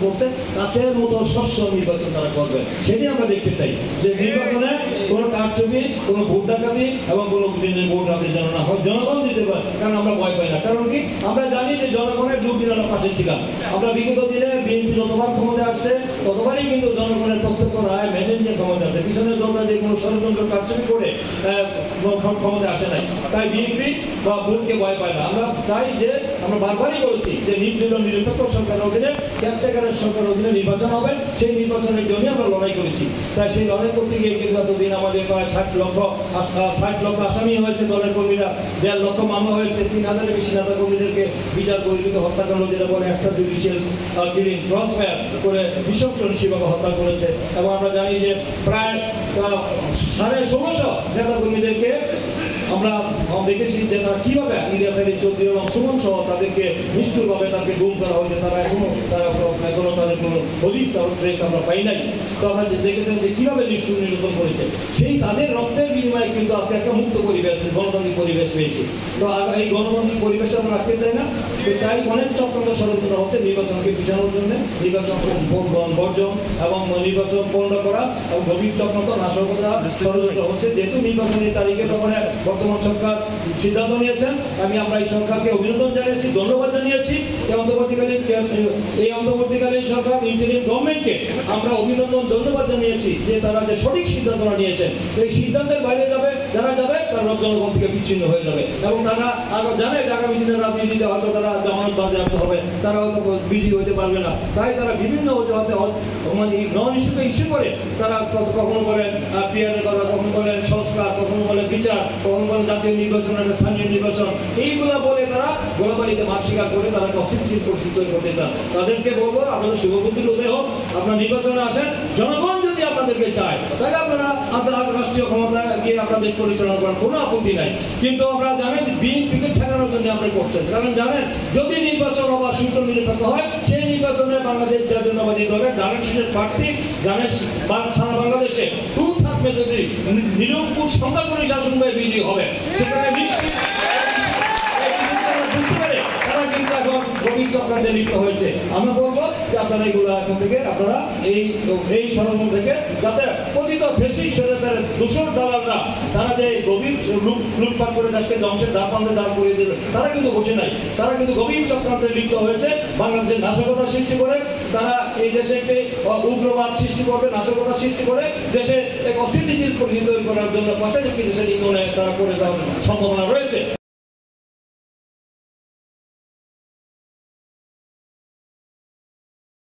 বলছে কাছের মতো স্বচ্ছ নির্বাচন তারা করবে, সেটি আমরা দেখতে চাই যে নির্বাচনে কোনো কারচুপি, কোনো ভোট ডাকাতি এবং কোনো দিনের ভোট রাতে যেন না হয়, জনগণ দিতে পারে। কারণ আমরা ভয় পাই না, কারণ কি আমরা জানি যে জনগণের ভোট দিনের পাশে ছিলাম। আমরা বিগত দিনে বিএনপি যতবার ক্ষমতায় আসছে ততবারই কিন্তু জনগণের প্রত্যক্ষ রায় মেনে নিয়ে ক্ষমতা আসে, পিছনের দলটা যে কোনো ষড়যন্ত্র কারচুপি করে ক্ষমতায় আসে নাই। তাই বিএনপি বা ভোটকে ভয় পায় না। আমরা চাই যে আমরা বারবারই বলেছি যে নিরপেক্ষ সরকারের অধীনে, ক্যাপ্টেকারের সরকারের অধীনে নির্বাচন হবে, সেই নির্বাচনের জন্য আমরা লড়াই করেছি। তাই সেই লড়াই করতে গিয়ে কিন্তু এতদিন আমাদের প্রায় 60 লক্ষ আসামি হয়েছে, দলের কর্মীরা 1.5 লক্ষ মামলা হয়েছে, 3000-এর বেশি নেতা কর্মীদেরকে বিচার বহির্ভূত হত্যাকাণ্ড, যেটা বলে extra judicial killing, cross fire করে নৃশংসভাবে হত্যা করেছে। এবং আমরা জানি যে প্রায় 1650 নেতা কর্মীদেরকে আমরা দেখেছি যে তারা কিভাবে ইলিয়াস আলী চৌধুরী এবং সুমন সহ তাদেরকে নিষ্ঠুরভাবে তাকে গুম করা হয়েছে। তারা এখনো তাদের কোনো হদিস ট্রেস আমরা পাই নাই। তো আমরা দেখেছেন যে কিভাবে নিষ্ঠুর নির্যাতন করেছে, সেই তাদের রক্তের বিনিময়ে কিন্তু আজকে একটা মুক্ত পরিবেশ, গণতান্ত্রিক পরিবেশ পেয়েছে। তো এই গণতান্ত্রিক পরিবেশে আমরা রাখতে চাই না। তো চাই অনেক চক্রান্ত ষড়যন্ত্র হচ্ছে নির্বাচনকে পিছানোর জন্য, নির্বাচন বর্জন এবং নির্বাচন পূর্ণ করা এবং গভীর চক্রান্ত নাশকতা ষড়যন্ত্র হচ্ছে। যেহেতু নির্বাচনী তারিখের ব্যাপারে বর্তমান সরকার সিদ্ধান্ত নিয়েছেন, আমরা এই সরকারকে অভিনন্দন জানিয়েছি, ধন্যবাদ জানিয়েছি। এই অন্তর্বর্তীকালীন সরকার, ইন্টারিম গভর্নমেন্টকে আমরা অভিনন্দন ধন্যবাদ জানিয়েছি যে তারা যে সঠিক সিদ্ধান্তটা নিয়েছেন। এই সিদ্ধান্তের বাইরে যারা যাবে তারা জনগণ থেকে বিচ্ছিন্ন হয়ে যাবে এবং তারা জানে যে আগামী দিনের রাজনীতিতে হয়তো তারা জামানত বাজেয়াপ্ত হবে, তারা হয়তো বিধি হইতে পারবে না। তাই তারা বিভিন্ন অজুহাতে মানে নন ইস্যুকে ইস্যু করে তারা কখনো বলেন পিয়ারের কথা, কখনো বলেন সংস্কার, কখনো বলেন বিচার, কখনো বলেন জাতীয় নির্বাচন, স্থানীয় নির্বাচন, এইগুলা বলে তারা গোলাবাড়িতে মাছ শিকার করে তারা অস্থিতিশীল পরিস্থিতি তৈরি করতে চান। তাদেরকে বলবো আপনাদের শুভবুদ্ধির উদয় হোক, আপনারা নির্বাচনে আসেন। জনগণ যদি আপনাদেরকে চায় তাহলে আপনারা আন্তঃরাষ্ট্রীয় ক্ষমতা গিয়ে আপনার দেশ পরিচালনা করার কোনো আপত্তি নাই। কিন্তু আমরা জানেন যে বিএনপিকে ঠেকানোর জন্য আপনি করছেন, কারণ জানেন যদি নির্বাচন আবার সুষ্ঠু নিরপেক্ষ হয়, সেই নির্বাচনে বাংলাদেশ জাতীয়তাবাদী দলের ডাইরেকশনের প্রার্থী জানেন সারা বাংলাদেশে থাকবে। যদি নিরঙ্কুশ সংখ্যাগরিষ্ঠ শাসন হয়ে বিজয়ী হবে, সেখানে নিশ্চিত তারা কিন্তু এখন গভীর চক্রান্তে লিপ্ত হয়েছে। আমরা বলবো যে আপনারা এইগুলো এখন থেকে আপনারা এই ষড়যন্ত্র থেকে যাতে প্রতিটা ফেসিস্ট স্বৈরাচারের দূষণ দালালরা তারা যে গভীর লুটপাট করে দেশকে ধ্বংসের দ্বারপ্রান্তে দাঁড় করিয়ে দিল, তারা কিন্তু বসে নাই। তারা কিন্তু গভীর চক্রান্তে লিপ্ত হয়েছে। বাংলাদেশের নাশকতা সৃষ্টি করে তারা এই দেশে একটি উগ্রবাদ সৃষ্টি করবে, নাশকতা সৃষ্টি করে দেশে এক অস্থিতিশীল পরিস্থিতি তৈরি করার জন্য পাশাপাশি দেশের ইন্ধনে তারা করে যাওয়ার সম্ভাবনা রয়েছে।